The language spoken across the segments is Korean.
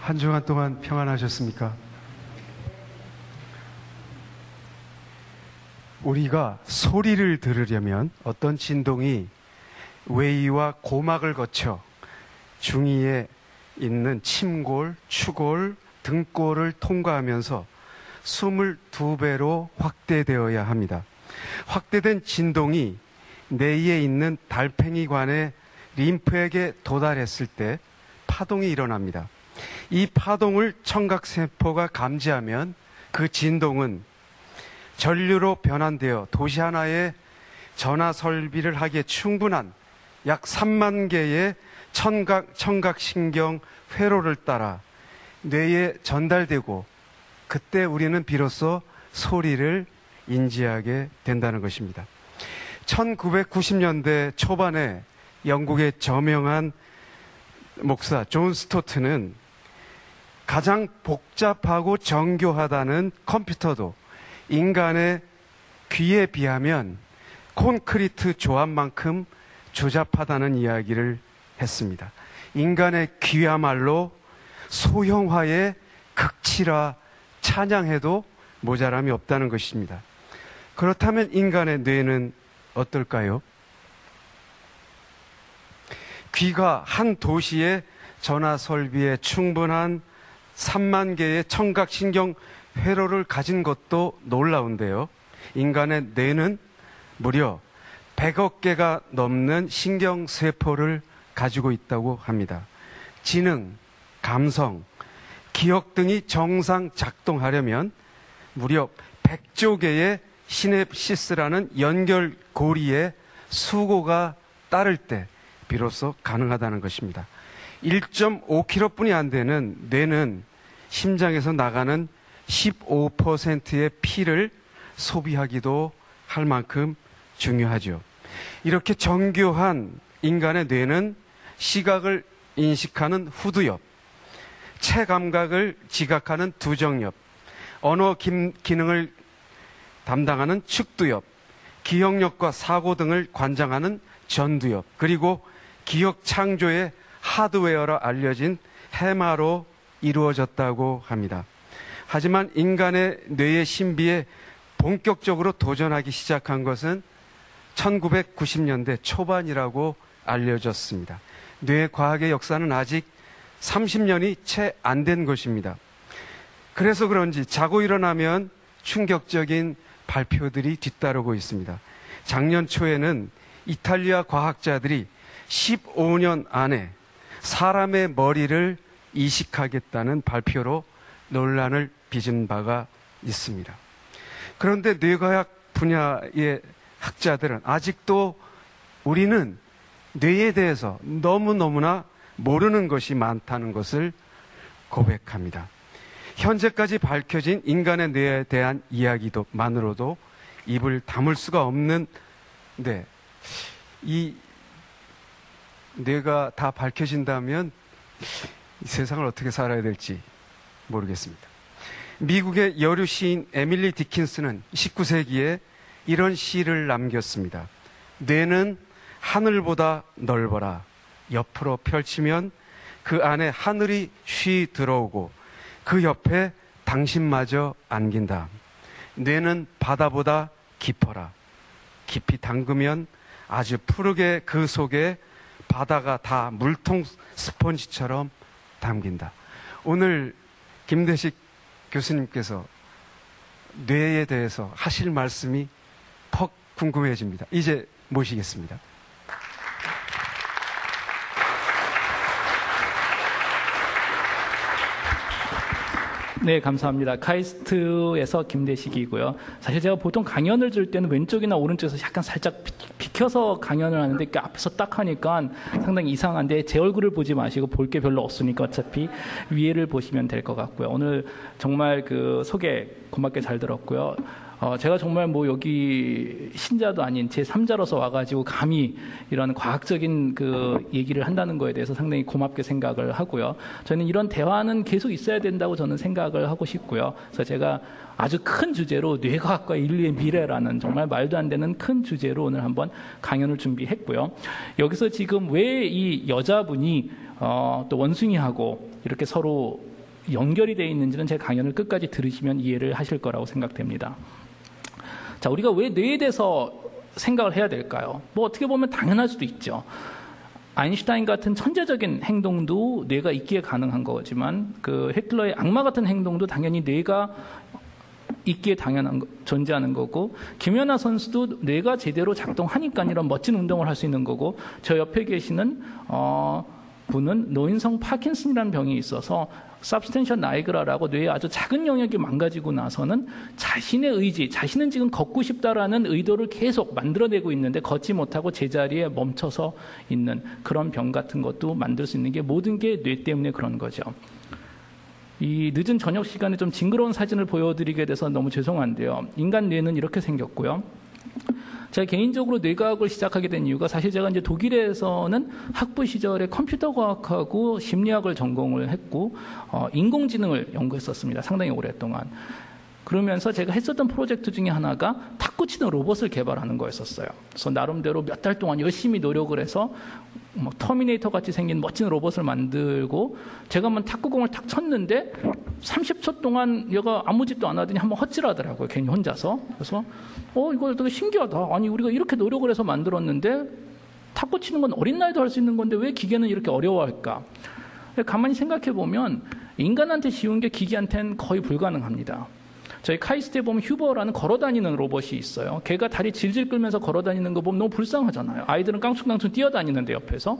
한 주간 동안 평안하셨습니까? 우리가 소리를 들으려면 어떤 진동이 외이와 고막을 거쳐 중이에 있는 침골, 추골, 등골을 통과하면서 22배로 확대되어야 합니다. 확대된 진동이 뇌에 있는 달팽이관의 림프에게 도달했을 때 파동이 일어납니다. 이 파동을 청각세포가 감지하면 그 진동은 전류로 변환되어 도시 하나에 전화 설비를 하기에 충분한 약 3만 개의 청각신경 회로를 따라 뇌에 전달되고 그때 우리는 비로소 소리를 인지하게 된다는 것입니다. 1990년대 초반에 영국의 저명한 목사 존 스토트는 가장 복잡하고 정교하다는 컴퓨터도 인간의 귀에 비하면 콘크리트 조합만큼 조잡하다는 이야기를 했습니다. 인간의 귀야말로 소형화의 극치라 찬양해도 모자람이 없다는 것입니다. 그렇다면 인간의 뇌는 어떨까요? 귀가 한 도시의 전화 설비에 충분한 3만 개의 청각신경 회로를 가진 것도 놀라운데요. 인간의 뇌는 무려 100억 개가 넘는 신경세포를 가지고 있다고 합니다. 지능, 감성, 기억 등이 정상 작동하려면 무려 100조 개의 시냅시스라는 연결고리의 수고가 따를 때 비로소 가능하다는 것입니다. 1.5kg뿐이 안 되는 뇌는 심장에서 나가는 15%의 피를 소비하기도 할 만큼 중요하죠. 이렇게 정교한 인간의 뇌는 시각을 인식하는 후두엽, 체감각을 지각하는 두정엽, 언어 기능을 담당하는 측두엽, 기억력과 사고 등을 관장하는 전두엽, 그리고 기억 창조의 하드웨어로 알려진 해마로 이루어졌다고 합니다. 하지만 인간의 뇌의 신비에 본격적으로 도전하기 시작한 것은 1990년대 초반이라고 알려졌습니다. 뇌과학의 역사는 아직 30년이 채 안 된 것입니다. 그래서 그런지 자고 일어나면 충격적인 발표들이 뒤따르고 있습니다. 작년 초에는 이탈리아 과학자들이 15년 안에 사람의 머리를 이식하겠다는 발표로 논란을 빚은 바가 있습니다. 그런데 뇌과학 분야의 학자들은 아직도 우리는 뇌에 대해서 너무너무나 모르는 것이 많다는 것을 고백합니다. 현재까지 밝혀진 인간의 뇌에 대한 이야기만으로도 입을 다물 수가 없는데 이 뇌가 다 밝혀진다면 이 세상을 어떻게 살아야 될지 모르겠습니다. 미국의 여류 시인 에밀리 디킨스는 19세기에 이런 시를 남겼습니다. 뇌는 하늘보다 넓어라. 옆으로 펼치면 그 안에 하늘이 쉬 들어오고 그 옆에 당신마저 안긴다. 뇌는 바다보다 깊어라. 깊이 담그면 아주 푸르게 그 속에 바다가 다 물통 스펀지처럼 담긴다. 오늘 김대식 교수님께서 뇌에 대해서 하실 말씀이 퍽 궁금해집니다. 이제 모시겠습니다. 네, 감사합니다. 카이스트에서 김대식이고요. 사실 제가 보통 강연을 줄 때는 왼쪽이나 오른쪽에서 약간 살짝 비켜서 강연을 하는데 그 앞에서 딱 하니까 상당히 이상한데 제 얼굴을 보지 마시고 볼 게 별로 없으니까 어차피 위에를 보시면 될 것 같고요. 오늘 정말 그 소개 고맙게 잘 들었고요. 제가 정말 뭐 여기 신자도 아닌 제3자로서 와가지고 감히 이런 과학적인 그 얘기를 한다는 거에 대해서 상당히 고맙게 생각을 하고요. 저는 이런 대화는 계속 있어야 된다고 저는 생각을 하고 싶고요. 그래서 제가 아주 큰 주제로 뇌과학과 인류의 미래라는 정말 말도 안 되는 큰 주제로 오늘 한번 강연을 준비했고요. 여기서 지금 왜 이 여자분이 또 원숭이하고 이렇게 서로 연결이 되어 있는지는 제 강연을 끝까지 들으시면 이해를 하실 거라고 생각됩니다. 자, 우리가 왜 뇌에 대해서 생각을 해야 될까요? 뭐 어떻게 보면 당연할 수도 있죠. 아인슈타인 같은 천재적인 행동도 뇌가 있기에 가능한 거지만 그 히틀러의 악마 같은 행동도 당연히 뇌가 있기에 존재하는 거고, 김연아 선수도 뇌가 제대로 작동하니까 이런 멋진 운동을 할 수 있는 거고, 저 옆에 계시는 분은 노인성 파킨슨이라는 병이 있어서 substantial nigra라고 뇌의 아주 작은 영역이 망가지고 나서는 자신의 의지, 자신은 지금 걷고 싶다라는 의도를 계속 만들어내고 있는데 걷지 못하고 제자리에 멈춰서 있는 그런 병 같은 것도 만들 수 있는 게 모든 게 뇌 때문에 그런 거죠. 이 늦은 저녁 시간에 좀 징그러운 사진을 보여드리게 돼서 너무 죄송한데요. 인간 뇌는 이렇게 생겼고요. 제가 개인적으로 뇌과학을 시작하게 된 이유가 사실 제가 이제 독일에서는 학부 시절에 컴퓨터 과학하고 심리학을 전공을 했고 인공지능을 연구했었습니다. 상당히 오랫동안. 그러면서 제가 했었던 프로젝트 중에 하나가 탁구 치는 로봇을 개발하는 거였었어요. 그래서 나름대로 몇 달 동안 열심히 노력을 해서 뭐 터미네이터 같이 생긴 멋진 로봇을 만들고, 제가 한번 탁구공을 탁 쳤는데 30초 동안 얘가 아무 짓도 안 하더니 한번 헛질하더라고요. 괜히 혼자서. 그래서 이거 되게 신기하다. 아니 우리가 이렇게 노력을 해서 만들었는데 탁구 치는 건 어린 나이도 할 수 있는 건데 왜 기계는 이렇게 어려워할까? 가만히 생각해 보면 인간한테 쉬운 게 기계한테는 거의 불가능합니다. 저희 카이스트에 보면 휴버라는 걸어다니는 로봇이 있어요. 걔가 다리 질질 끌면서 걸어다니는 거 보면 너무 불쌍하잖아요. 아이들은 깡충깡충 뛰어다니는데 옆에서.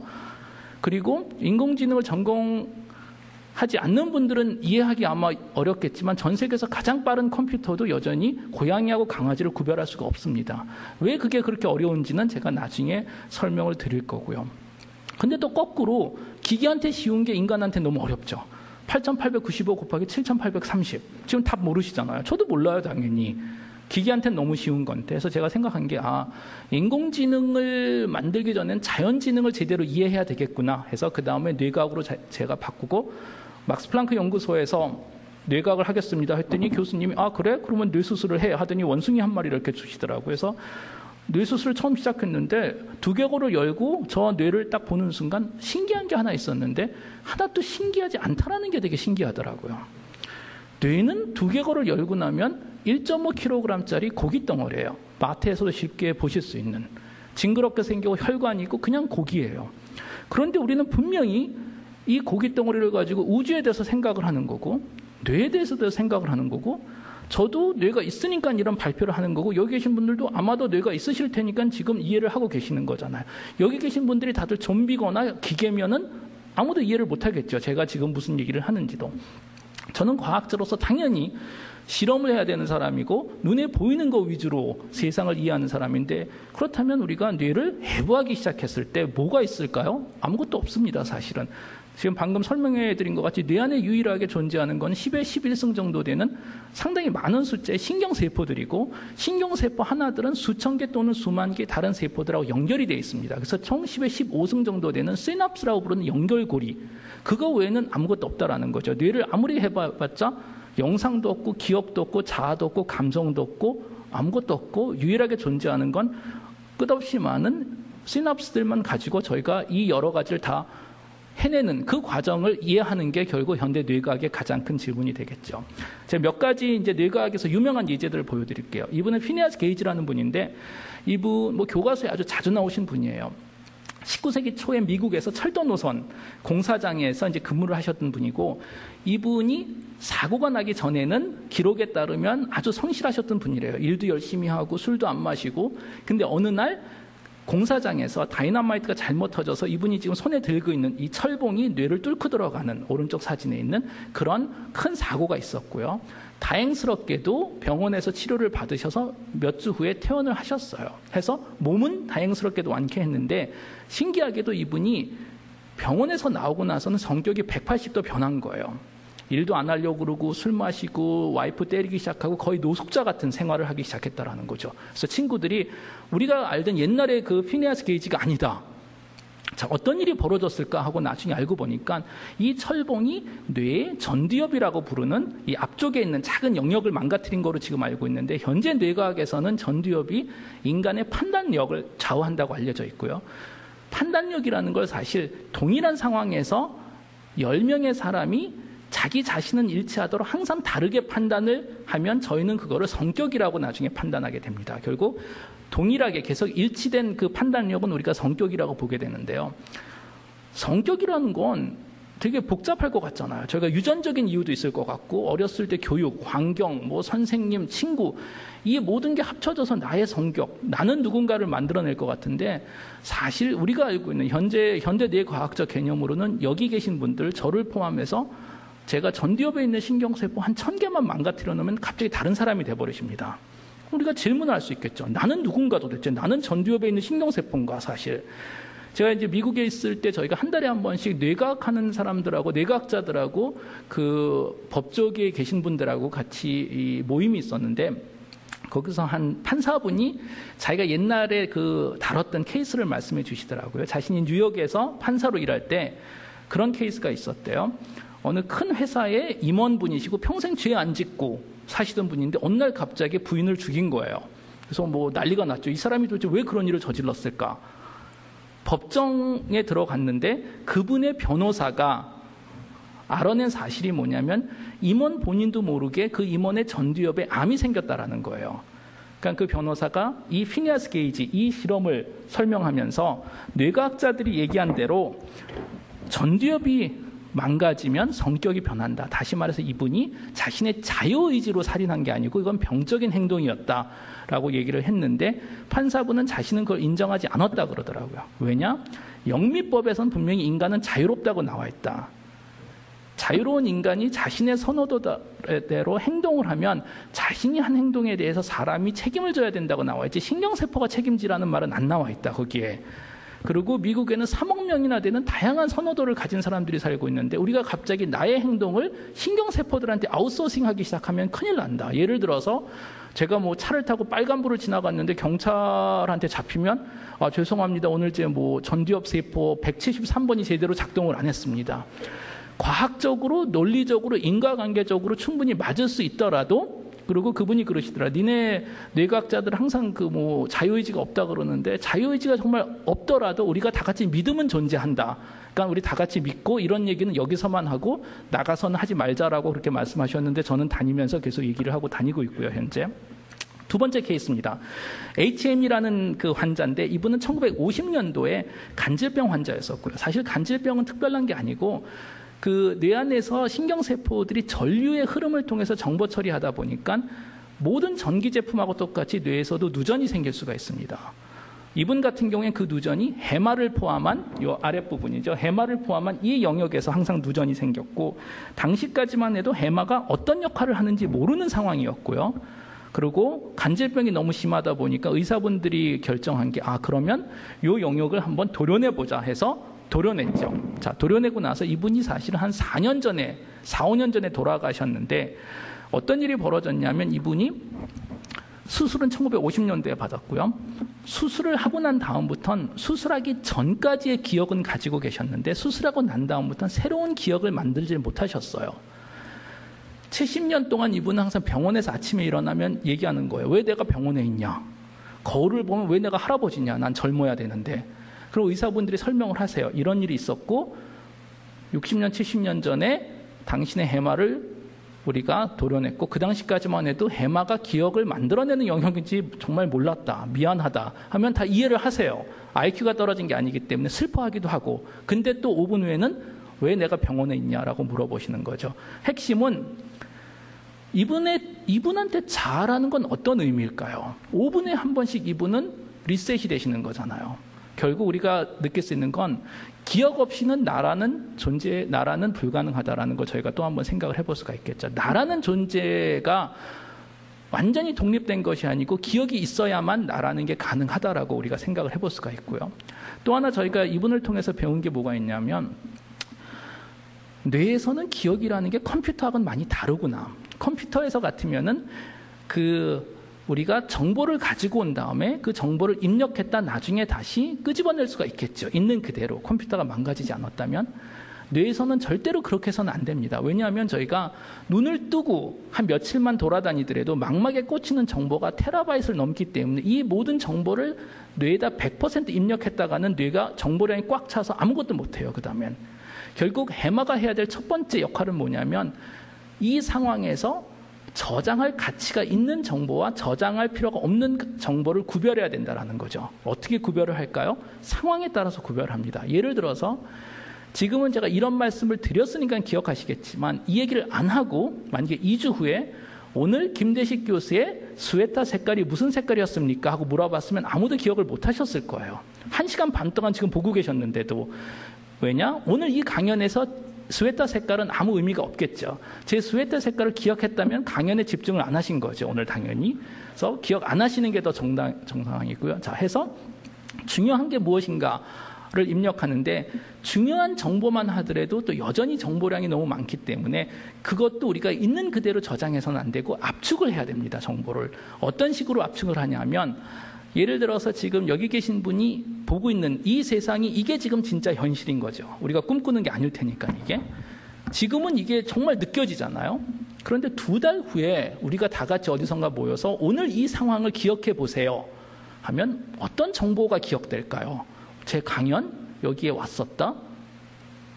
그리고 인공지능을 전공하지 않는 분들은 이해하기 아마 어렵겠지만 전 세계에서 가장 빠른 컴퓨터도 여전히 고양이하고 강아지를 구별할 수가 없습니다. 왜 그게 그렇게 어려운지는 제가 나중에 설명을 드릴 거고요. 근데 또 거꾸로 기계한테 쉬운 게 인간한테 너무 어렵죠. 8,895 곱하기 7,830. 지금 답 모르시잖아요. 저도 몰라요, 당연히. 기계한테는 너무 쉬운 건데. 그래서 제가 생각한 게, 인공지능을 만들기 전엔 자연지능을 제대로 이해해야 되겠구나 해서 그 다음에 뇌과학으로 제가 바꾸고, 막스 플랑크 연구소에서 뇌과학을 하겠습니다 했더니 교수님이, 그래? 그러면 뇌수술을 해. 하더니 원숭이 한 마리를 이렇게 주시더라고요. 그래서 뇌수술을 처음 시작했는데 두개골을 열고 저 뇌를 딱 보는 순간 신기한 게 하나 있었는데 하나도 신기하지 않다라는 게 되게 신기하더라고요. 뇌는 두개골을 열고 나면 1.5kg짜리 고기 덩어리예요. 마트에서도 쉽게 보실 수 있는. 징그럽게 생기고 혈관이 있고 그냥 고기예요. 그런데 우리는 분명히 이 고기 덩어리를 가지고 우주에 대해서 생각을 하는 거고 뇌에 대해서도 생각을 하는 거고, 저도 뇌가 있으니까 이런 발표를 하는 거고, 여기 계신 분들도 아마도 뇌가 있으실 테니까 지금 이해를 하고 계시는 거잖아요. 여기 계신 분들이 다들 좀비거나 기계면은 아무도 이해를 못 하겠죠. 제가 지금 무슨 얘기를 하는지도. 저는 과학자로서 당연히 실험을 해야 되는 사람이고 눈에 보이는 거 위주로 세상을 이해하는 사람인데, 그렇다면 우리가 뇌를 해부하기 시작했을 때 뭐가 있을까요? 아무것도 없습니다, 사실은. 지금 방금 설명해 드린 것 같이 뇌 안에 유일하게 존재하는 건 10의 11승 정도 되는 상당히 많은 숫자의 신경세포들이고, 신경세포 하나들은 수천 개 또는 수만 개 다른 세포들하고 연결이 되어 있습니다. 그래서 총 10의 15승 정도 되는 시납스라고 부르는 연결고리, 그거 외에는 아무것도 없다라는 거죠. 뇌를 아무리 해봤자 영상도 없고 기억도 없고 자아도 없고 감정도 없고 아무것도 없고, 유일하게 존재하는 건 끝없이 많은 시납스들만 가지고 저희가 이 여러 가지를 다 해내는 그 과정을 이해하는 게 결국 현대 뇌과학의 가장 큰 질문이 되겠죠. 제가 몇 가지 이제 뇌과학에서 유명한 예제들을 보여드릴게요. 이분은 피네아스 게이지라는 분인데, 이분 교과서에 아주 자주 나오신 분이에요. 19세기 초에 미국에서 철도 노선 공사장에서 이제 근무를 하셨던 분이고, 이분이 사고가 나기 전에는 기록에 따르면 아주 성실하셨던 분이래요. 일도 열심히 하고 술도 안 마시고. 근데 어느 날 공사장에서 다이너마이트가 잘못 터져서 이분이 지금 손에 들고 있는 이 철봉이 뇌를 뚫고 들어가는, 오른쪽 사진에 있는 그런 큰 사고가 있었고요. 다행스럽게도 병원에서 치료를 받으셔서 몇 주 후에 퇴원을 하셨어요. 해서 몸은 다행스럽게도 완쾌했는데, 신기하게도 이분이 병원에서 나오고 나서는 성격이 180도 변한 거예요. 일도 안 하려고 그러고 술 마시고 와이프 때리기 시작하고 거의 노숙자 같은 생활을 하기 시작했다라는 거죠. 그래서 친구들이 우리가 알던 옛날에 그 피니아스 게이지가 아니다. 자, 어떤 일이 벌어졌을까 하고 나중에 알고 보니까 이 철봉이 뇌의 전두엽이라고 부르는 이 앞쪽에 있는 작은 영역을 망가뜨린 거로 지금 알고 있는데, 현재 뇌과학에서는 전두엽이 인간의 판단력을 좌우한다고 알려져 있고요. 판단력이라는 걸 사실 동일한 상황에서 10명의 사람이 자기 자신은 일치하도록 항상 다르게 판단을 하면 저희는 그거를 성격이라고 나중에 판단하게 됩니다. 결국 동일하게 계속 일치된 그 판단력은 우리가 성격이라고 보게 되는데요. 성격이라는 건 되게 복잡할 것 같잖아요. 저희가 유전적인 이유도 있을 것 같고, 어렸을 때 교육, 환경, 뭐 선생님, 친구, 이 모든 게 합쳐져서 나의 성격, 나는 누군가를 만들어낼 것 같은데, 사실 우리가 알고 있는 현대 뇌과학적 개념으로는 여기 계신 분들, 저를 포함해서 제가 전두엽에 있는 신경세포 한 1000개만 망가뜨려 놓으면 갑자기 다른 사람이 돼버리십니다. 우리가 질문을 할 수 있겠죠. 나는 누군가 도대체? 나는 전두엽에 있는 신경세포인가, 사실. 제가 이제 미국에 있을 때 저희가 한 달에 한 번씩 뇌과학 하는 사람들하고, 뇌과학자들하고 그 법조계에 계신 분들하고 같이 이 모임이 있었는데, 거기서 한 판사분이 자기가 옛날에 그 다뤘던 케이스를 말씀해 주시더라고요. 자신이 뉴욕에서 판사로 일할 때 그런 케이스가 있었대요. 어느 큰 회사의 임원분이시고 평생 죄 안 짓고 사시던 분인데 어느 날 갑자기 부인을 죽인 거예요. 그래서 뭐 난리가 났죠. 이 사람이 도대체 왜 그런 일을 저질렀을까? 법정에 들어갔는데 그분의 변호사가 알아낸 사실이 뭐냐면 임원 본인도 모르게 그 임원의 전두엽에 암이 생겼다라는 거예요. 그러니까 그 변호사가 이 피니아스 게이지, 이 실험을 설명하면서 뇌과학자들이 얘기한 대로 전두엽이 망가지면 성격이 변한다. 다시 말해서 이분이 자신의 자유의지로 살인한 게 아니고 이건 병적인 행동이었다라고 얘기를 했는데, 판사분은 자신은 그걸 인정하지 않았다 그러더라고요. 왜냐? 영미법에선 분명히 인간은 자유롭다고 나와 있다. 자유로운 인간이 자신의 선호도대로 행동을 하면 자신이 한 행동에 대해서 사람이 책임을 져야 된다고 나와 있지, 신경세포가 책임지라는 말은 안 나와 있다, 거기에. 그리고 미국에는 3억 명이나 되는 다양한 선호도를 가진 사람들이 살고 있는데, 우리가 갑자기 나의 행동을 신경세포들한테 아웃소싱하기 시작하면 큰일 난다. 예를 들어서 제가 뭐 차를 타고 빨간불을 지나갔는데 경찰한테 잡히면 죄송합니다. 오늘 제 뭐 전두엽 세포 173번이 제대로 작동을 안 했습니다. 과학적으로, 논리적으로, 인과관계적으로 충분히 맞을 수 있더라도, 그리고 그분이 그러시더라. 니네 뇌과학자들 항상 그 뭐 자유의지가 없다 그러는데, 자유의지가 정말 없더라도 우리가 다 같이 믿음은 존재한다. 그러니까 우리 다 같이 믿고 이런 얘기는 여기서만 하고 나가서는 하지 말자라고 그렇게 말씀하셨는데, 저는 다니면서 계속 얘기를 하고 다니고 있고요, 현재. 두 번째 케이스입니다. HM이라는 그 환자인데, 이분은 1950년도에 간질병 환자였었고요. 사실 간질병은 특별한 게 아니고 그 뇌 안에서 신경세포들이 전류의 흐름을 통해서 정보 처리하다 보니까 모든 전기 제품하고 똑같이 뇌에서도 누전이 생길 수가 있습니다. 이분 같은 경우에는 그 누전이 해마를 포함한 이 아랫부분이죠. 해마를 포함한 이 영역에서 항상 누전이 생겼고, 당시까지만 해도 해마가 어떤 역할을 하는지 모르는 상황이었고요. 그리고 간질병이 너무 심하다 보니까 의사분들이 결정한 게, 그러면 이 영역을 한번 도려내보자 해서 도려냈죠. 자, 도려내고 나서 이분이 사실은 한 4, 5년 전에 돌아가셨는데, 어떤 일이 벌어졌냐면 이분이 수술은 1950년대에 받았고요. 수술을 하고 난 다음부터는 수술하기 전까지의 기억은 가지고 계셨는데, 수술하고 난 다음부터는 새로운 기억을 만들지 못하셨어요. 70년 동안 이분은 항상 병원에서 아침에 일어나면 얘기하는 거예요. 왜 내가 병원에 있냐? 거울을 보면 왜 내가 할아버지냐? 난 젊어야 되는데. 그리고 의사분들이 설명을 하세요. 이런 일이 있었고 60년, 70년 전에 당신의 해마를 우리가 도려냈고, 그 당시까지만 해도 해마가 기억을 만들어내는 영역인지 정말 몰랐다, 미안하다 하면 다 이해를 하세요. IQ가 떨어진 게 아니기 때문에 슬퍼하기도 하고. 근데 또 5분 후에는 왜 내가 병원에 있냐라고 물어보시는 거죠. 핵심은 이분한테 잘하는 건 어떤 의미일까요? 5분에 한 번씩 이분은 리셋이 되시는 거잖아요. 결국 우리가 느낄 수 있는 건 기억 없이는 나라는 불가능하다라는 걸 저희가 또 한번 생각을 해볼 수가 있겠죠. 나라는 존재가 완전히 독립된 것이 아니고 기억이 있어야만 나라는 게 가능하다라고 우리가 생각을 해볼 수가 있고요. 또 하나 저희가 이분을 통해서 배운 게 뭐가 있냐면, 뇌에서는 기억이라는 게 컴퓨터하고는 많이 다르구나. 컴퓨터에서 같으면은 우리가 정보를 가지고 온 다음에 그 정보를 입력했다 나중에 다시 끄집어낼 수가 있겠죠. 있는 그대로 컴퓨터가 망가지지 않았다면. 뇌에서는 절대로 그렇게 해서는 안 됩니다. 왜냐하면 저희가 눈을 뜨고 한 며칠만 돌아다니더라도 망막에 꽂히는 정보가 테라바이트를 넘기 때문에 이 모든 정보를 뇌에다 100% 입력했다가는 뇌가 정보량이 꽉 차서 아무것도 못해요. 그 다음엔 결국 해마가 해야 될 첫 번째 역할은 뭐냐면 이 상황에서 저장할 가치가 있는 정보와 저장할 필요가 없는 정보를 구별해야 된다는 거죠. 어떻게 구별을 할까요? 상황에 따라서 구별합니다. 예를 들어서 지금은 제가 이런 말씀을 드렸으니까 기억하시겠지만 이 얘기를 안 하고 만약에 2주 후에 오늘 김대식 교수의 스웨터 색깔이 무슨 색깔이었습니까? 하고 물어봤으면 아무도 기억을 못 하셨을 거예요. 1시간 반 동안 지금 보고 계셨는데도. 왜냐? 오늘 이 강연에서 스웨터 색깔은 아무 의미가 없겠죠. 제 스웨터 색깔을 기억했다면 강연에 집중을 안 하신 거죠. 오늘 당연히. 그래서 기억 안 하시는 게 더 정상이고요. 자, 해서 중요한 게 무엇인가를 입력하는데 중요한 정보만 하더라도 또 여전히 정보량이 너무 많기 때문에 그것도 우리가 있는 그대로 저장해서는 안 되고 압축을 해야 됩니다. 정보를. 어떤 식으로 압축을 하냐면 예를 들어서 지금 여기 계신 분이 보고 있는 이 세상이 이게 지금 진짜 현실인 거죠. 우리가 꿈꾸는 게 아닐 테니까 이게. 지금은 이게 정말 느껴지잖아요. 그런데 2달 후에 우리가 다 같이 어디선가 모여서 오늘 이 상황을 기억해 보세요 하면 어떤 정보가 기억될까요? 제 강연 여기에 왔었다?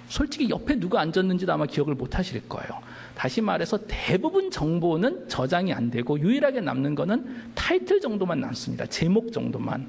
솔직히 옆에 누가 앉았는지도 아마 기억을 못 하실 거예요. 다시 말해서 대부분 정보는 저장이 안 되고 유일하게 남는 거는 타이틀 정도만 남습니다. 제목 정도만.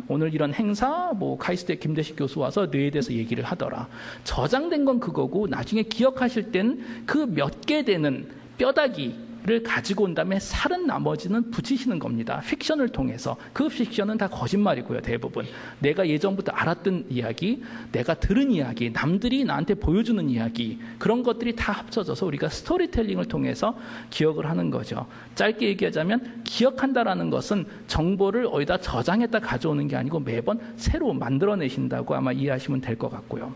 오늘 이런 행사, 카이스트의 김대식 교수 와서 뇌에 대해서 얘기를 하더라. 저장된 건 그거고 나중에 기억하실 땐 그 몇 개 되는 뼈다귀를 가지고 온 다음에 살은 나머지는 붙이시는 겁니다. 픽션을 통해서. 그 픽션은 다 거짓말이고요. 대부분. 내가 예전부터 알았던 이야기, 내가 들은 이야기, 남들이 나한테 보여주는 이야기, 그런 것들이 다 합쳐져서 우리가 스토리텔링을 통해서 기억을 하는 거죠. 짧게 얘기하자면 기억한다라는 것은 정보를 어디다 저장했다 가져오는 게 아니고 매번 새로 만들어내신다고 아마 이해하시면 될 것 같고요.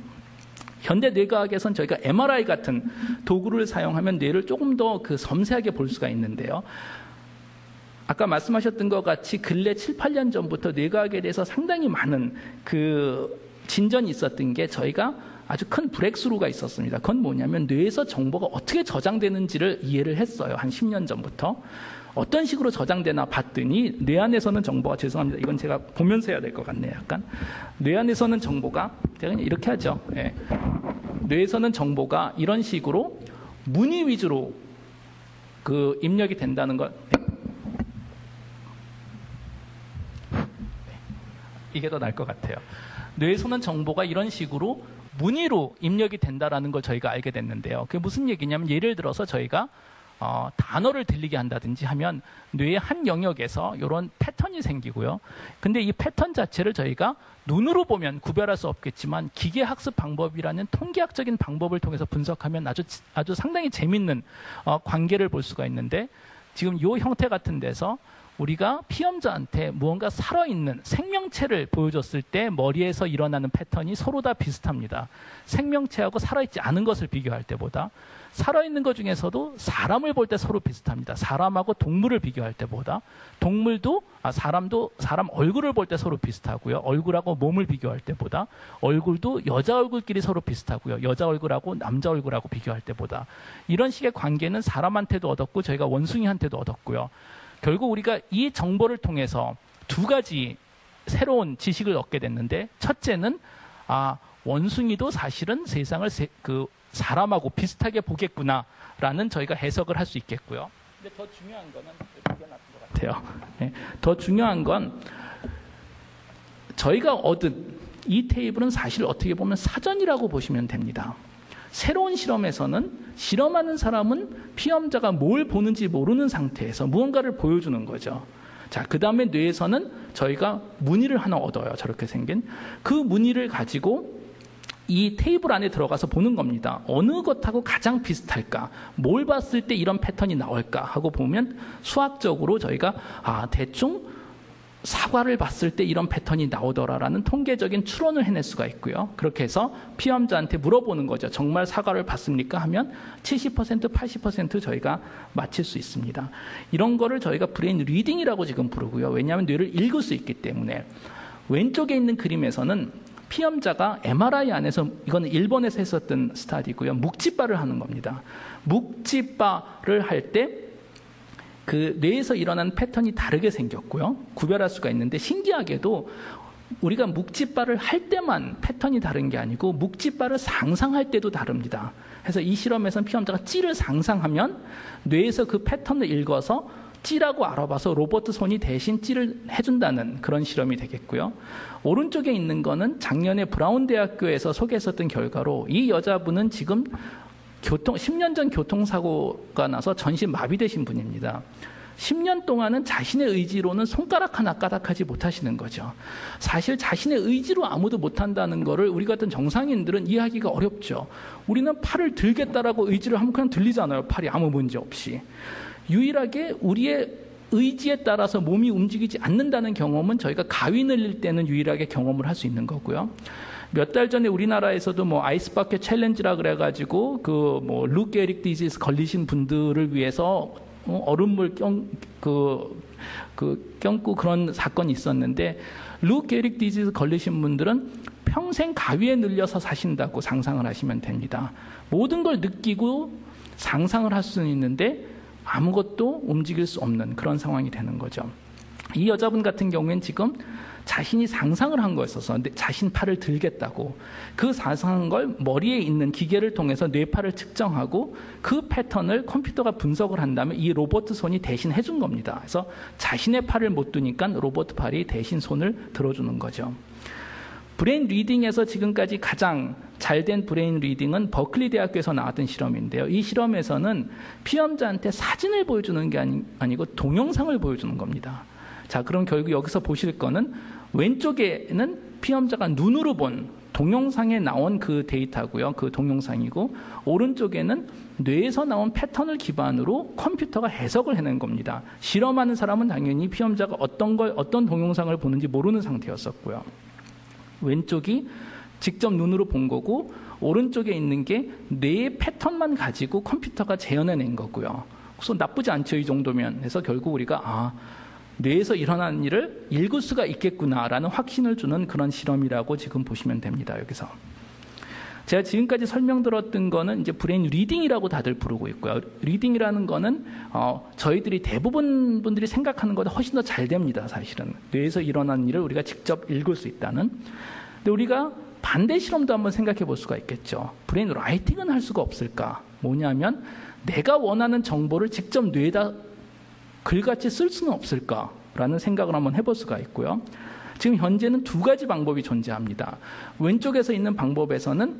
현대 뇌과학에서는 저희가 MRI 같은 도구를 사용하면 뇌를 조금 더 섬세하게 볼 수가 있는데요. 아까 말씀하셨던 것 같이 근래 7, 8년 전부터 뇌과학에 대해서 상당히 많은 진전이 있었던 게 저희가 아주 큰 브렉스루가 있었습니다. 그건 뭐냐면 뇌에서 정보가 어떻게 저장되는지를 이해를 했어요. 한 10년 전부터. 어떤 식으로 저장되나 봤더니 뇌 안에서는 정보가, 죄송합니다. 이건 제가 보면서 해야 될 것 같네요. 약간. 뇌 안에서는 정보가, 제가 그냥 이렇게 하죠. 예. 뇌에서는 정보가 이런 식으로 문의 위주로 입력이 된다는 것. 이게 더 나을 것 같아요. 뇌에서는 정보가 이런 식으로 문의로 입력이 된다는 걸 저희가 알게 됐는데요. 그게 무슨 얘기냐면 예를 들어서 저희가 단어를 들리게 한다든지 하면 뇌의 한 영역에서 이런 패턴이 생기고요. 근데 이 패턴 자체를 저희가 눈으로 보면 구별할 수 없겠지만 기계학습 방법이라는 통계학적인 방법을 통해서 분석하면 아주 상당히 재밌는 관계를 볼 수가 있는데 지금 이 형태 같은 데서 우리가 피험자한테 무언가 살아있는 생명체를 보여줬을 때 머리에서 일어나는 패턴이 서로 다 비슷합니다. 생명체하고 살아있지 않은 것을 비교할 때보다 살아있는 것 중에서도 사람을 볼 때 서로 비슷합니다. 사람하고 동물을 비교할 때보다 사람도 사람 얼굴을 볼 때 서로 비슷하고요. 얼굴하고 몸을 비교할 때보다 얼굴도 여자 얼굴끼리 서로 비슷하고요. 여자 얼굴하고 남자 얼굴하고 비교할 때보다 이런 식의 관계는 사람한테도 얻었고 저희가 원숭이한테도 얻었고요. 결국 우리가 이 정보를 통해서 2가지 새로운 지식을 얻게 됐는데 첫째는 원숭이도 사실은 세상을 사람하고 비슷하게 보겠구나라는 저희가 해석을 할 수 있겠고요. 근데 더 중요한 거는 이게 나쁜 것 같아요. 네. 더 중요한 건 저희가 얻은 이 테이블은 사실 어떻게 보면 사전이라고 보시면 됩니다. 새로운 실험에서는 실험하는 사람은 피험자가 뭘 보는지 모르는 상태에서 무언가를 보여주는 거죠. 자, 그 다음에 뇌에서는 저희가 무늬를 하나 얻어요. 저렇게 생긴. 그 무늬를 가지고 이 테이블 안에 들어가서 보는 겁니다. 어느 것하고 가장 비슷할까? 뭘 봤을 때 이런 패턴이 나올까? 하고 보면 수학적으로 저희가 대충 사과를 봤을 때 이런 패턴이 나오더라라는 통계적인 추론을 해낼 수가 있고요. 그렇게 해서 피험자한테 물어보는 거죠. 정말 사과를 봤습니까? 하면 70%, 80% 저희가 맞힐 수 있습니다. 이런 거를 저희가 브레인 리딩이라고 지금 부르고요. 왜냐하면 뇌를 읽을 수 있기 때문에. 왼쪽에 있는 그림에서는 피험자가 MRI 안에서, 이거는 일본에서 했었던 스타디고요. 묵찌빠를 하는 겁니다. 묵찌빠를 할 때 그 뇌에서 일어난 패턴이 다르게 생겼고요. 구별할 수가 있는데, 신기하게도 우리가 묵찌빠를 할 때만 패턴이 다른 게 아니고 묵찌빠를 상상할 때도 다릅니다. 그래서 이 실험에서는 피험자가 찌를 상상하면 뇌에서 그 패턴을 읽어서 찌라고 알아봐서 로봇 손이 대신 찌를 해준다는 그런 실험이 되겠고요. 오른쪽에 있는 거는 작년에 브라운 대학교에서 소개했었던 결과로, 이 여자분은 지금 10년 전 교통사고가 나서 전신 마비되신 분입니다. 10년 동안은 자신의 의지로는 손가락 하나 까닥하지 못하시는 거죠. 사실 자신의 의지로 아무도 못한다는 거를 우리 같은 정상인들은 이해하기가 어렵죠. 우리는 팔을 들겠다라고 의지를 하면 그냥 들리잖아요. 팔이 아무 문제 없이. 유일하게 우리의 의지에 따라서 몸이 움직이지 않는다는 경험은 저희가 가위 늘릴 때는 유일하게 경험을 할 수 있는 거고요. 몇 달 전에 우리나라에서도 뭐 아이스바켓 챌린지라 그래가지고 그 뭐 루 게릭 디지즈 걸리신 분들을 위해서 얼음물 껴고 그런 사건이 있었는데, 루 게릭 디지즈 걸리신 분들은 평생 가위에 늘려서 사신다고 상상을 하시면 됩니다. 모든 걸 느끼고 상상을 할 수는 있는데 아무것도 움직일 수 없는 그런 상황이 되는 거죠. 이 여자분 같은 경우에는 지금 자신이 상상을 한 거였어서 자신 팔을 들겠다고, 그 상상한 걸 머리에 있는 기계를 통해서 뇌파를 측정하고 그 패턴을 컴퓨터가 분석을 한다면 이 로봇 손이 대신 해준 겁니다. 그래서 자신의 팔을 못 두니까 로봇 팔이 대신 손을 들어주는 거죠. 브레인 리딩에서 지금까지 가장 잘된 브레인 리딩은 버클리 대학교에서 나왔던 실험인데요. 이 실험에서는 피험자한테 사진을 보여주는 게 아니고 동영상을 보여주는 겁니다. 자, 그럼 결국 여기서 보실 거는 왼쪽에는 피험자가 눈으로 본 동영상에 나온 그 데이터고요. 그 동영상이고, 오른쪽에는 뇌에서 나온 패턴을 기반으로 컴퓨터가 해석을 해낸 겁니다. 실험하는 사람은 당연히 피험자가 어떤 동영상을 보는지 모르는 상태였었고요. 왼쪽이 직접 눈으로 본 거고, 오른쪽에 있는 게 뇌의 패턴만 가지고 컴퓨터가 재현해낸 거고요. 그래서 나쁘지 않죠, 이 정도면. 그래서 결국 우리가 뇌에서 일어나는 일을 읽을 수가 있겠구나라는 확신을 주는 그런 실험이라고 지금 보시면 됩니다. 여기서 제가 지금까지 설명드렸던 거는 이제 브레인 리딩이라고 다들 부르고 있고요. 리딩이라는 거는 저희들이 대부분 분들이 생각하는 것보다 훨씬 더 잘 됩니다. 사실은 뇌에서 일어나는 일을 우리가 직접 읽을 수 있다는. 근데 우리가 반대 실험도 한번 생각해 볼 수가 있겠죠. 브레인 라이팅은 할 수가 없을까? 뭐냐면 내가 원하는 정보를 직접 뇌에다 글같이 쓸 수는 없을까라는 생각을 한번 해볼 수가 있고요. 지금 현재는 두 가지 방법이 존재합니다. 왼쪽에서 있는 방법에서는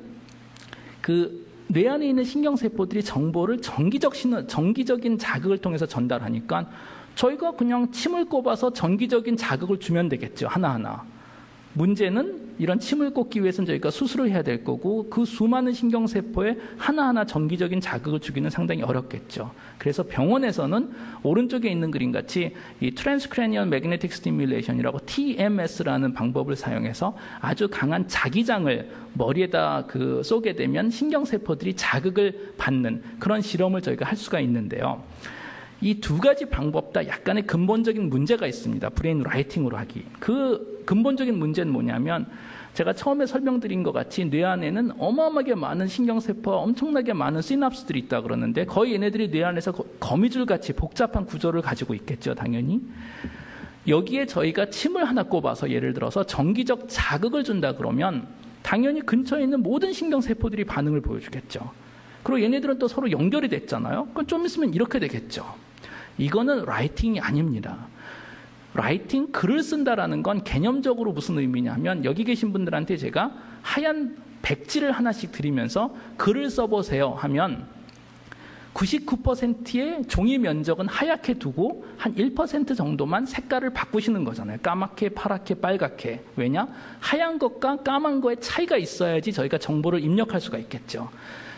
그 뇌 안에 있는 신경세포들이 정보를 정기적인 자극을 통해서 전달하니까 저희가 그냥 침을 꼽아서 전기적인 자극을 주면 되겠죠. 하나하나. 문제는 이런 침을 꽂기 위해서는 저희가 수술을 해야 될 거고, 그 수많은 신경세포에 하나하나 정기적인 자극을 주기는 상당히 어렵겠죠. 그래서 병원에서는 오른쪽에 있는 그림 같이 이 Transcranial Magnetic Stimulation이라고 TMS라는 방법을 사용해서 아주 강한 자기장을 머리에다 쏘게 되면 신경세포들이 자극을 받는 그런 실험을 저희가 할 수가 있는데요. 이 두 가지 방법 다 약간의 근본적인 문제가 있습니다. 브레인 라이팅으로 하기. 그 근본적인 문제는 뭐냐면, 제가 처음에 설명드린 것 같이 뇌 안에는 어마어마하게 많은 신경세포와 엄청나게 많은 시납스들이 있다 그러는데, 거의 얘네들이 뇌 안에서 거미줄같이 복잡한 구조를 가지고 있겠죠, 당연히. 여기에 저희가 침을 하나 꼽아서 예를 들어서 정기적 자극을 준다 그러면 당연히 근처에 있는 모든 신경세포들이 반응을 보여주겠죠. 그리고 얘네들은 또 서로 연결이 됐잖아요. 그럼 좀 있으면 이렇게 되겠죠. 이거는 라이팅이 아닙니다. 라이팅, 글을 쓴다라는 건 개념적으로 무슨 의미냐면, 여기 계신 분들한테 제가 하얀 백지를 하나씩 드리면서 글을 써보세요 하면 99%의 종이 면적은 하얗게 두고 한 1% 정도만 색깔을 바꾸시는 거잖아요. 까맣게, 파랗게, 빨갛게. 왜냐? 하얀 것과 까만 거의 차이가 있어야지 저희가 정보를 입력할 수가 있겠죠.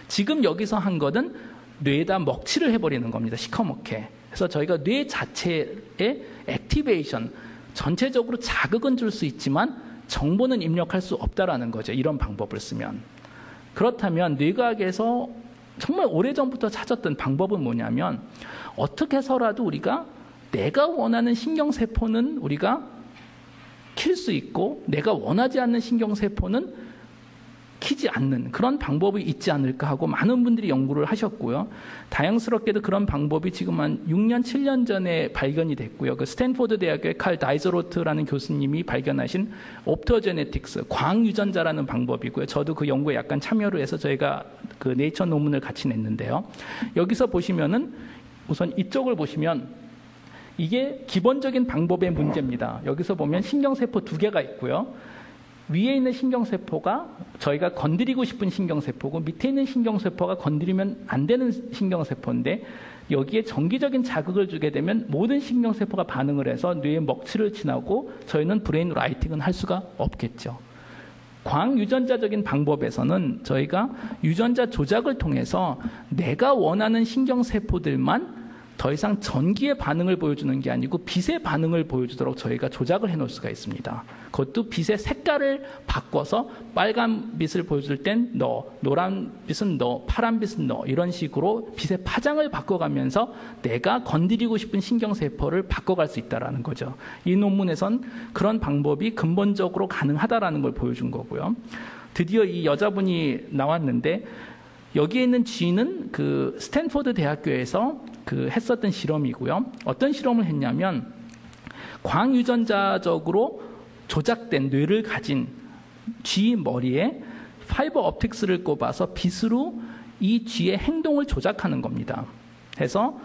지금 여기서 한 것은 뇌에다 먹칠을 해버리는 겁니다. 시커멓게. 그래서 저희가 뇌 자체의 액티베이션, 전체적으로 자극은 줄 수 있지만 정보는 입력할 수 없다라는 거죠. 이런 방법을 쓰면. 그렇다면 뇌과학에서 정말 오래전부터 찾았던 방법은 뭐냐면 어떻게 해서라도 우리가 내가 원하는 신경세포는 우리가 킬 수 있고 내가 원하지 않는 신경세포는 키지 않는 그런 방법이 있지 않을까 하고 많은 분들이 연구를 하셨고요. 다행스럽게도 그런 방법이 지금 한 6년, 7년 전에 발견이 됐고요. 그 스탠포드 대학의 칼 다이저로트라는 교수님이 발견하신 옵토제네틱스, 광유전자라는 방법이고요. 저도 그 연구에 약간 참여를 해서 저희가 그 네이처 논문을 같이 냈는데요. 여기서 보시면은 우선 이쪽을 보시면 이게 기본적인 방법의 문제입니다. 여기서 보면 신경세포 2개가 있고요. 위에 있는 신경세포가 저희가 건드리고 싶은 신경세포고 밑에 있는 신경세포가 건드리면 안 되는 신경세포인데 여기에 정기적인 자극을 주게 되면 모든 신경세포가 반응을 해서 뇌의 먹칠을 지나고 저희는 브레인 라이팅은 할 수가 없겠죠. 광유전자적인 방법에서는 저희가 유전자 조작을 통해서 내가 원하는 신경세포들만 더 이상 전기의 반응을 보여주는 게 아니고 빛의 반응을 보여주도록 저희가 조작을 해놓을 수가 있습니다. 그것도 빛의 색깔을 바꿔서 빨간 빛을 보여줄 땐 너, 노란 빛은 너, 파란 빛은 너 이런 식으로 빛의 파장을 바꿔가면서 내가 건드리고 싶은 신경세포를 바꿔갈 수 있다는 거죠. 이 논문에선 그런 방법이 근본적으로 가능하다는 걸 보여준 거고요. 드디어 이 여자분이 나왔는데 여기에 있는 쥐는 그 스탠포드 대학교에서 그 했었던 실험이고요. 어떤 실험을 했냐면 광유전자적으로 조작된 뇌를 가진 쥐 머리에 파이버 optic스를 꼽아서 빛으로 이 쥐의 행동을 조작하는 겁니다. 그래서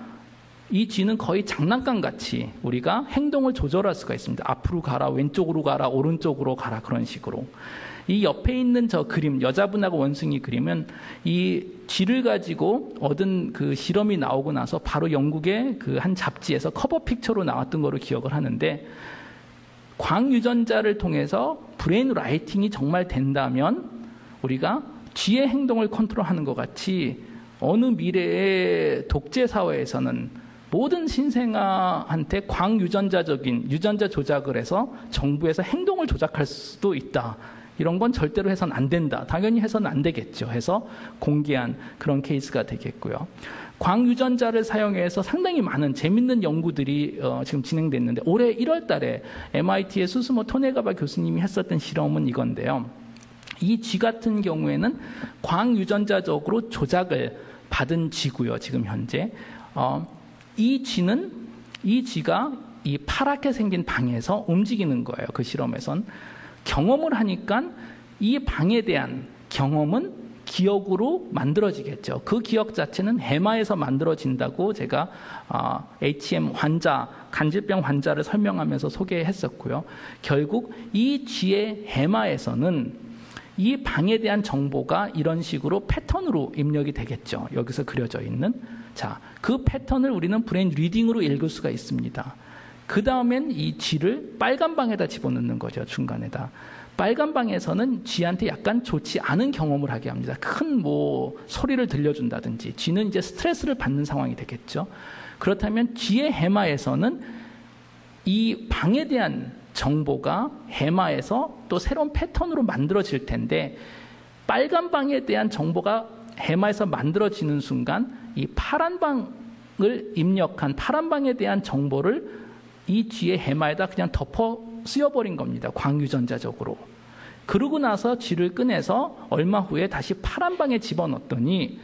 이 쥐는 거의 장난감 같이 우리가 행동을 조절할 수가 있습니다. 앞으로 가라, 왼쪽으로 가라, 오른쪽으로 가라 그런 식으로. 이 옆에 있는 저 그림, 여자분하고 원숭이 그림은 이 쥐를 가지고 얻은 그 실험이 나오고 나서 바로 영국의 그 한 잡지에서 커버 픽처로 나왔던 거로 기억을 하는데 광유전자를 통해서 브레인 라이팅이 정말 된다면 우리가 쥐의 행동을 컨트롤하는 것 같이 어느 미래의 독재 사회에서는 모든 신생아한테 광유전자적인 유전자 조작을 해서 정부에서 행동을 조작할 수도 있다. 이런 건 절대로 해서는 안 된다. 당연히 해서는 안 되겠죠. 해서 공개한 그런 케이스가 되겠고요. 광유전자를 사용해서 상당히 많은 재밌는 연구들이 지금 진행됐는데 올해 1월 달에 MIT의 수스모 토네가바 교수님이 했었던 실험은 이건데요. 이 쥐 같은 경우에는 광유전자적으로 조작을 받은 쥐고요. 지금 현재. 이 쥐가 이 파랗게 생긴 방에서 움직이는 거예요. 그 실험에선. 경험을 하니까 이 방에 대한 경험은 기억으로 만들어지겠죠. 그 기억 자체는 해마에서 만들어진다고 제가 HM 환자, 간질병 환자를 설명하면서 소개했었고요. 결국 이 쥐의 해마에서는 이 방에 대한 정보가 이런 식으로 패턴으로 입력이 되겠죠. 여기서 그려져 있는. 자, 그 패턴을 우리는 브레인 리딩으로 읽을 수가 있습니다. 그 다음엔 이 쥐를 빨간 방에다 집어넣는 거죠. 중간에다. 빨간 방에서는 쥐한테 약간 좋지 않은 경험을 하게 합니다. 큰 소리를 들려준다든지 쥐는 이제 스트레스를 받는 상황이 되겠죠. 그렇다면 쥐의 해마에서는 이 방에 대한 정보가 해마에서 또 새로운 패턴으로 만들어질 텐데 빨간 방에 대한 정보가 해마에서 만들어지는 순간 이 파란 방을 입력한 파란 방에 대한 정보를 이 쥐의 해마에다 그냥 덮어 쓰여버린 겁니다. 광유전자적으로. 그러고 나서 쥐를 꺼내서 얼마 후에 다시 파란 방에 집어넣었더니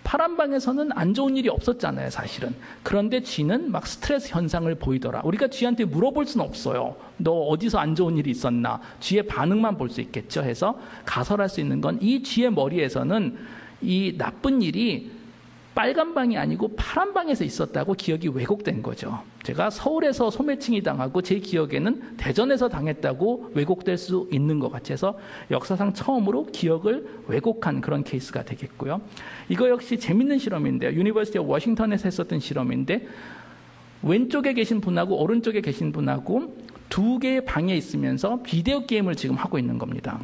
파란 방에서는 안 좋은 일이 없었잖아요, 사실은. 그런데 쥐는 막 스트레스 현상을 보이더라. 우리가 쥐한테 물어볼 수는 없어요. 너 어디서 안 좋은 일이 있었나? 쥐의 반응만 볼 수 있겠죠. 해서 가설할 수 있는 건 이 쥐의 머리에서는 이 나쁜 일이 빨간 방이 아니고 파란 방에서 있었다고 기억이 왜곡된 거죠. 제가 서울에서 소매칭이 당하고 제 기억에는 대전에서 당했다고 왜곡될 수 있는 것 같아서 역사상 처음으로 기억을 왜곡한 그런 케이스가 되겠고요. 이거 역시 재밌는 실험인데요. 유니버시티 오브 워싱턴에서 했었던 실험인데 왼쪽에 계신 분하고 오른쪽에 계신 분하고 두 개의 방에 있으면서 비디오 게임을 지금 하고 있는 겁니다.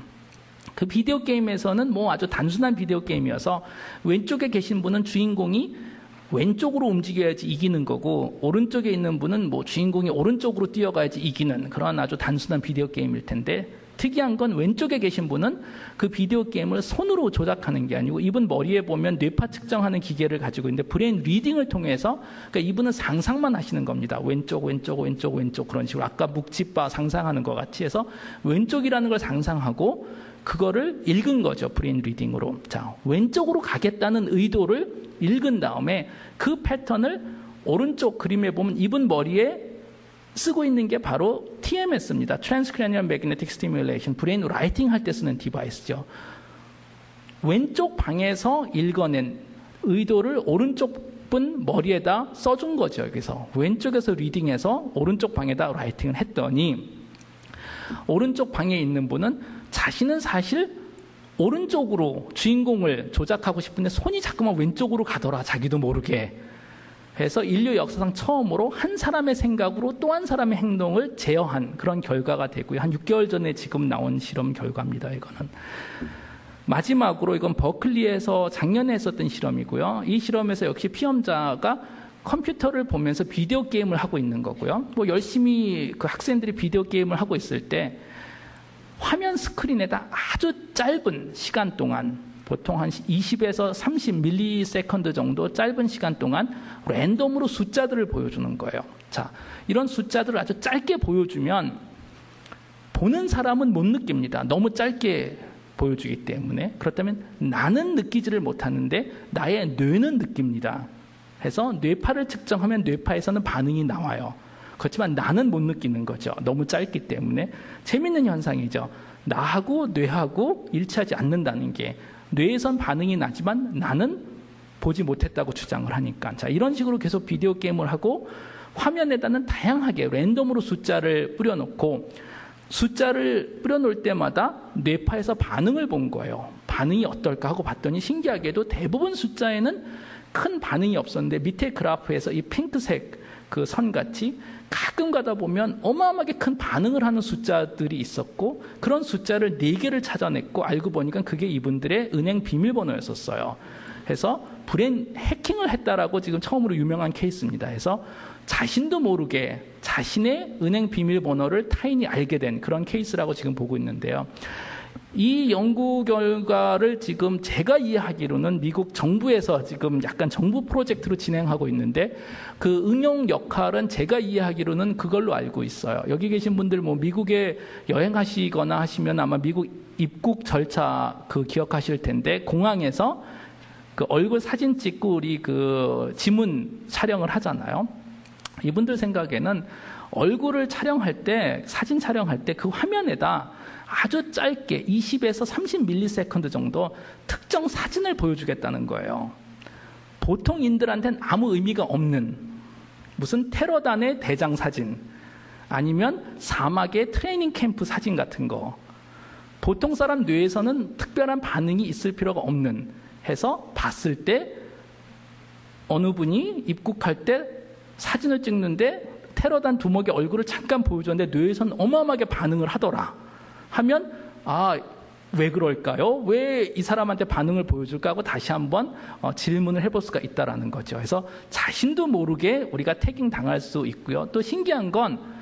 그 비디오 게임에서는 아주 단순한 비디오 게임이어서 왼쪽에 계신 분은 주인공이 왼쪽으로 움직여야지 이기는 거고 오른쪽에 있는 분은 뭐 주인공이 오른쪽으로 뛰어가야지 이기는 그런 아주 단순한 비디오 게임일 텐데 특이한 건 왼쪽에 계신 분은 그 비디오 게임을 손으로 조작하는 게 아니고 이분 머리에 보면 뇌파 측정하는 기계를 가지고 있는데 브레인 리딩을 통해서 그러니까 이분은 상상만 하시는 겁니다. 왼쪽 그런 식으로 아까 묵찌바 상상하는 것 같이 해서 왼쪽이라는 걸 상상하고 그거를 읽은 거죠. 브레인 리딩으로. 자, 왼쪽으로 가겠다는 의도를 읽은 다음에 그 패턴을 오른쪽 그림에 보면 이분 머리에 쓰고 있는 게 바로 TMS입니다. Transcranial Magnetic Stimulation. 브레인 라이팅 할 때 쓰는 디바이스죠. 왼쪽 방에서 읽어낸 의도를 오른쪽 분 머리에다 써준 거죠. 여기서 왼쪽에서 리딩해서 오른쪽 방에다 라이팅을 했더니 오른쪽 방에 있는 분은 자신은 사실 오른쪽으로 주인공을 조작하고 싶은데 손이 자꾸만 왼쪽으로 가더라. 자기도 모르게. 그래서 인류 역사상 처음으로 한 사람의 생각으로 또 한 사람의 행동을 제어한 그런 결과가 되고요. 한 6개월 전에 지금 나온 실험 결과입니다. 이거는. 마지막으로 이건 버클리에서 작년에 했었던 실험이고요. 이 실험에서 역시 피험자가 컴퓨터를 보면서 비디오 게임을 하고 있는 거고요. 뭐 열심히 그 학생들이 비디오 게임을 하고 있을 때 화면 스크린에다 아주 짧은 시간 동안 보통 한 20에서 30 밀리세컨드 정도 짧은 시간 동안 랜덤으로 숫자들을 보여주는 거예요. 자, 이런 숫자들을 아주 짧게 보여주면 보는 사람은 못 느낍니다. 너무 짧게 보여주기 때문에. 그렇다면 나는 느끼지를 못하는데 나의 뇌는 느낍니다. 해서 뇌파를 측정하면 뇌파에서는 반응이 나와요. 그렇지만 나는 못 느끼는 거죠. 너무 짧기 때문에. 재밌는 현상이죠. 나하고 뇌하고 일치하지 않는다는 게 뇌에선 반응이 나지만 나는 보지 못했다고 주장을 하니까. 자, 이런 식으로 계속 비디오 게임을 하고 화면에다는 다양하게 랜덤으로 숫자를 뿌려놓고 숫자를 뿌려놓을 때마다 뇌파에서 반응을 본 거예요. 반응이 어떨까 하고 봤더니 신기하게도 대부분 숫자에는 큰 반응이 없었는데 밑에 그래프에서 이 핑크색 그 선같이 가끔 가다 보면 어마어마하게 큰 반응을 하는 숫자들이 있었고 그런 숫자를 4개를 찾아냈고 알고 보니까 그게 이분들의 은행 비밀번호였었어요. 그래서 브레인 해킹을 했다라고 지금 처음으로 유명한 케이스입니다. 그래서 자신도 모르게 자신의 은행 비밀번호를 타인이 알게 된 그런 케이스라고 지금 보고 있는데요. 이 연구 결과를 지금 제가 이해하기로는 미국 정부에서 지금 약간 정부 프로젝트로 진행하고 있는데 그 응용 역할은 제가 이해하기로는 그걸로 알고 있어요. 여기 계신 분들 뭐 미국에 여행하시거나 하시면 아마 미국 입국 절차 그 기억하실 텐데 공항에서 그 얼굴 사진 찍고 우리 그 지문 촬영을 하잖아요. 이분들 생각에는 얼굴을 촬영할 때 사진 촬영할 때 그 화면에다 아주 짧게 20에서 30 밀리세컨드 정도 특정 사진을 보여주겠다는 거예요. 보통인들한테는 아무 의미가 없는 무슨 테러단의 대장 사진 아니면 사막의 트레이닝 캠프 사진 같은 거 보통 사람 뇌에서는 특별한 반응이 있을 필요가 없는 해서 봤을 때 어느 분이 입국할 때 사진을 찍는데 테러단 두목의 얼굴을 잠깐 보여줬는데 뇌에서는 어마어마하게 반응을 하더라 하면 왜 그럴까요? 왜 이 사람한테 반응을 보여줄까 하고 다시 한번 질문을 해볼 수가 있다라는 거죠. 그래서 자신도 모르게 우리가 태깅 당할 수 있고요. 또 신기한 건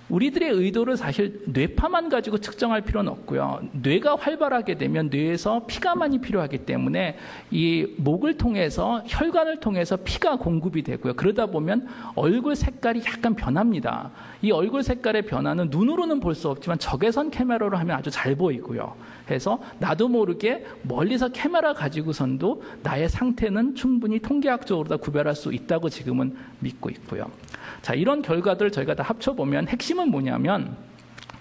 우리들의 의도를 사실 뇌파만 가지고 측정할 필요는 없고요. 뇌가 활발하게 되면 뇌에서 피가 많이 필요하기 때문에 이 목을 통해서 혈관을 통해서 피가 공급이 되고요. 그러다 보면 얼굴 색깔이 약간 변합니다. 이 얼굴 색깔의 변화는 눈으로는 볼 수 없지만 적외선 카메라로 하면 아주 잘 보이고요. 그래서 나도 모르게 멀리서 카메라 가지고선도 나의 상태는 충분히 통계학적으로 다 구별할 수 있다고 지금은 믿고 있고요. 자, 이런 결과들을 저희가 다 합쳐보면 핵심은 뭐냐면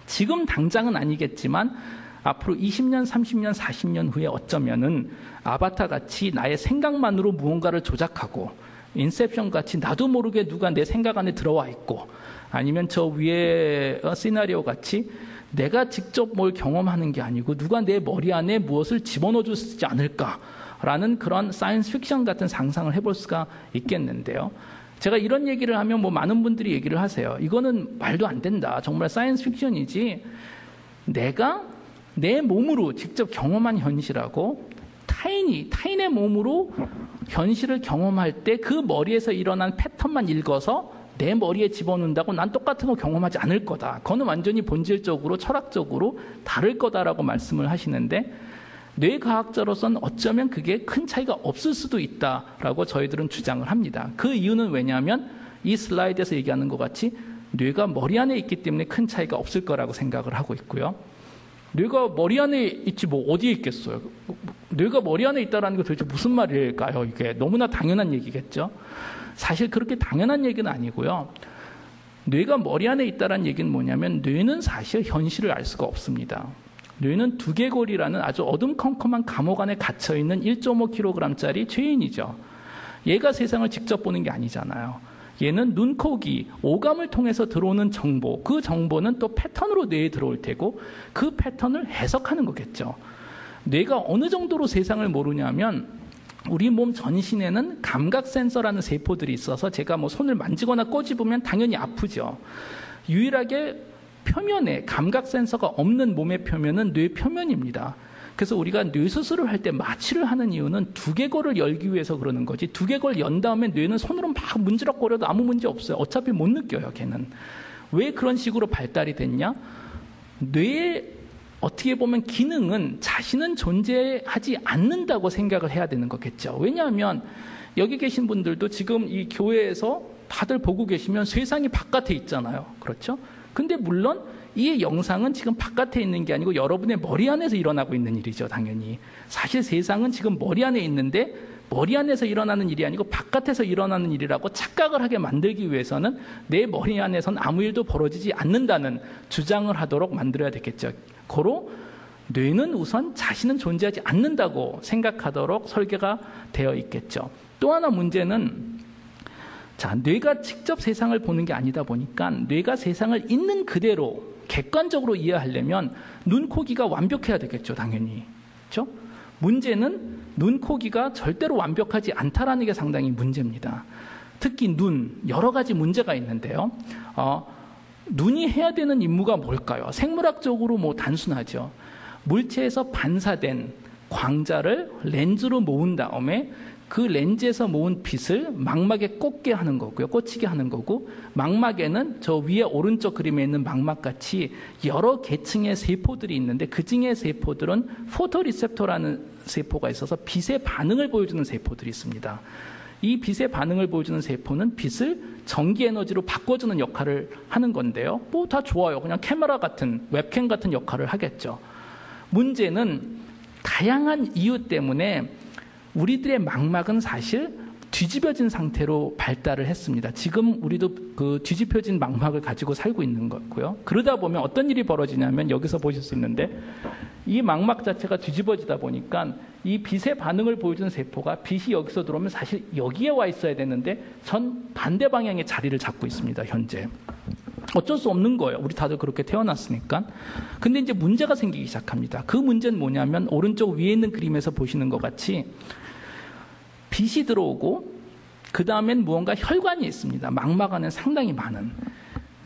지금 당장은 아니겠지만 앞으로 20년, 30년, 40년 후에 어쩌면은 아바타 같이 나의 생각만으로 무언가를 조작하고 인셉션 같이 나도 모르게 누가 내 생각 안에 들어와 있고 아니면 저 위에 시나리오 같이 내가 직접 뭘 경험하는 게 아니고 누가 내 머리 안에 무엇을 집어넣어 주지 않을까라는 그런 사이언스 픽션 같은 상상을 해볼 수가 있겠는데요. 제가 이런 얘기를 하면 뭐 많은 분들이 얘기를 하세요. 이거는 말도 안 된다. 정말 사이언스 픽션이지. 내가 내 몸으로 직접 경험한 현실하고 타인의 몸으로 현실을 경험할 때 그 머리에서 일어난 패턴만 읽어서 내 머리에 집어넣는다고 난 똑같은 거 경험하지 않을 거다. 그거는 완전히 본질적으로 철학적으로 다를 거다라고 말씀을 하시는데 뇌과학자로서는 어쩌면 그게 큰 차이가 없을 수도 있다라고 저희들은 주장을 합니다. 그 이유는 왜냐하면 이 슬라이드에서 얘기하는 것 같이 뇌가 머리 안에 있기 때문에 큰 차이가 없을 거라고 생각을 하고 있고요. 뇌가 머리 안에 있지 뭐 어디에 있겠어요. 뇌가 머리 안에 있다는 게 도대체 무슨 말일까요? 이게 너무나 당연한 얘기겠죠. 사실 그렇게 당연한 얘기는 아니고요. 뇌가 머리 안에 있다는 얘기는 뭐냐면 뇌는 사실 현실을 알 수가 없습니다. 뇌는 두개골이라는 아주 어둠컴컴한 감옥 안에 갇혀있는 1.5kg짜리 죄인이죠. 얘가 세상을 직접 보는 게 아니잖아요. 얘는 눈, 코, 귀, 오감을 통해서 들어오는 정보, 그 정보는 또 패턴으로 뇌에 들어올 테고 그 패턴을 해석하는 거겠죠. 뇌가 어느 정도로 세상을 모르냐면 우리 몸 전신에는 감각 센서라는 세포들이 있어서 제가 뭐 손을 만지거나 꼬집으면 당연히 아프죠. 유일하게 표면에 감각 센서가 없는 몸의 표면은 뇌 표면입니다. 그래서 우리가 뇌 수술을 할 때 마취를 하는 이유는 두개골을 열기 위해서 그러는 거지. 두개골 연 다음에 뇌는 손으로 막 문지럭거려도 아무 문제 없어요. 어차피 못 느껴요, 걔는. 왜 그런 식으로 발달이 됐냐? 뇌의 어떻게 보면 기능은 자신은 존재하지 않는다고 생각을 해야 되는 거겠죠. 왜냐하면 여기 계신 분들도 지금 이 교회에서 다들 보고 계시면 세상이 바깥에 있잖아요. 그렇죠? 근데 물론 이 영상은 지금 바깥에 있는 게 아니고 여러분의 머리 안에서 일어나고 있는 일이죠, 당연히. 사실 세상은 지금 머리 안에 있는데 머리 안에서 일어나는 일이 아니고 바깥에서 일어나는 일이라고 착각을 하게 만들기 위해서는 내 머리 안에서는 아무 일도 벌어지지 않는다는 주장을 하도록 만들어야 되겠죠. 고로 뇌는 우선 자신은 존재하지 않는다고 생각하도록 설계가 되어 있겠죠. 또 하나 문제는 뇌가 직접 세상을 보는 게 아니다 보니까 뇌가 세상을 있는 그대로 객관적으로 이해하려면 눈, 코, 귀가 완벽해야 되겠죠, 당연히. 그렇죠? 문제는 눈, 코, 귀가 절대로 완벽하지 않다라는 게 상당히 문제입니다. 특히 눈, 여러 가지 문제가 있는데요. 눈이 해야 되는 임무가 뭘까요? 생물학적으로 뭐 단순하죠. 물체에서 반사된 광자를 렌즈로 모은 다음에 그 렌즈에서 모은 빛을 망막에 꽂게 하는 거고요. 꽂히게 하는 거고, 망막에는 저 위에 오른쪽 그림에 있는 망막같이 여러 계층의 세포들이 있는데 그 중에 세포들은 포토리셉터라는 세포가 있어서 빛의 반응을 보여주는 세포들이 있습니다. 이 빛의 반응을 보여주는 세포는 빛을 전기 에너지로 바꿔주는 역할을 하는 건데요. 뭐 다 좋아요. 그냥 카메라 같은, 웹캠 같은 역할을 하겠죠. 문제는 다양한 이유 때문에 우리들의 망막은 사실 뒤집어진 상태로 발달을 했습니다. 지금 우리도 그 뒤집혀진 망막을 가지고 살고 있는 거고요. 그러다 보면 어떤 일이 벌어지냐면 여기서 보실 수 있는데 이 망막 자체가 뒤집어지다 보니까 이 빛의 반응을 보여주는 세포가 빛이 여기서 들어오면 사실 여기에 와 있어야 되는데 전 반대 방향의 자리를 잡고 있습니다, 현재. 어쩔 수 없는 거예요. 우리 다들 그렇게 태어났으니까. 근데 이제 문제가 생기기 시작합니다. 그 문제는 뭐냐면 오른쪽 위에 있는 그림에서 보시는 것 같이 빛이 들어오고 그 다음엔 무언가 혈관이 있습니다. 망막 안에 상당히 많은.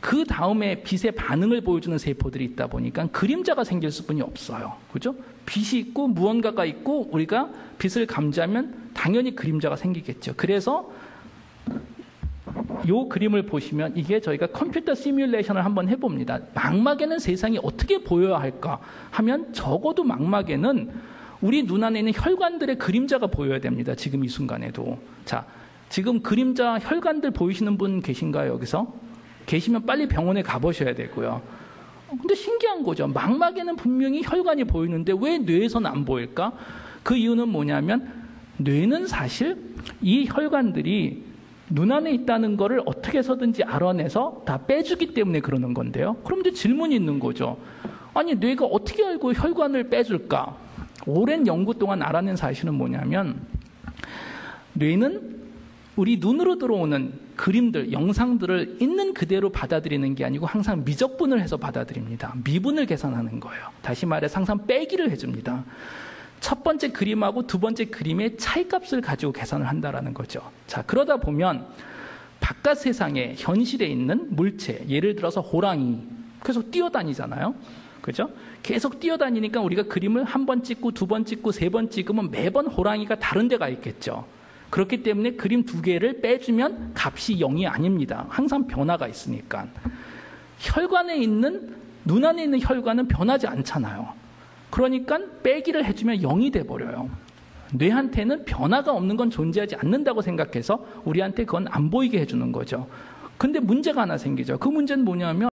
그 다음에 빛의 반응을 보여주는 세포들이 있다 보니까 그림자가 생길 수뿐이 없어요. 그죠? 빛이 있고 무언가가 있고 우리가 빛을 감지하면 당연히 그림자가 생기겠죠. 그래서 이 그림을 보시면 이게 저희가 컴퓨터 시뮬레이션을 한번 해봅니다. 망막에는 세상이 어떻게 보여야 할까 하면 적어도 망막에는 우리 눈 안에 있는 혈관들의 그림자가 보여야 됩니다. 지금 이 순간에도. 자, 지금 그림자 혈관들 보이시는 분 계신가요, 여기서? 계시면 빨리 병원에 가보셔야 되고요. 근데 신기한 거죠. 망막에는 분명히 혈관이 보이는데 왜 뇌에서는 안 보일까? 그 이유는 뭐냐면 뇌는 사실 이 혈관들이 눈 안에 있다는 거를 어떻게 해서든지 알아내서 다 빼주기 때문에 그러는 건데요. 그럼 이제 질문이 있는 거죠. 아니, 뇌가 어떻게 알고 혈관을 빼줄까? 오랜 연구 동안 알아낸 사실은 뭐냐면 뇌는 우리 눈으로 들어오는 그림들, 영상들을 있는 그대로 받아들이는 게 아니고 항상 미적분을 해서 받아들입니다. 미분을 계산하는 거예요. 다시 말해 항상 빼기를 해줍니다. 첫 번째 그림하고 두 번째 그림의 차이값을 가지고 계산을 한다라는 거죠. 자, 그러다 보면 바깥 세상에 현실에 있는 물체, 예를 들어서 호랑이, 계속 뛰어다니잖아요. 그죠? 계속 뛰어다니니까 우리가 그림을 한 번 찍고 두 번 찍고 세 번 찍으면 매번 호랑이가 다른 데가 있겠죠. 그렇기 때문에 그림 두 개를 빼주면 값이 0이 아닙니다. 항상 변화가 있으니까. 혈관에 있는, 눈 안에 있는 혈관은 변하지 않잖아요. 그러니까 빼기를 해주면 0이 돼버려요. 뇌한테는 변화가 없는 건 존재하지 않는다고 생각해서 우리한테 그건 안 보이게 해주는 거죠. 근데 문제가 하나 생기죠. 그 문제는 뭐냐면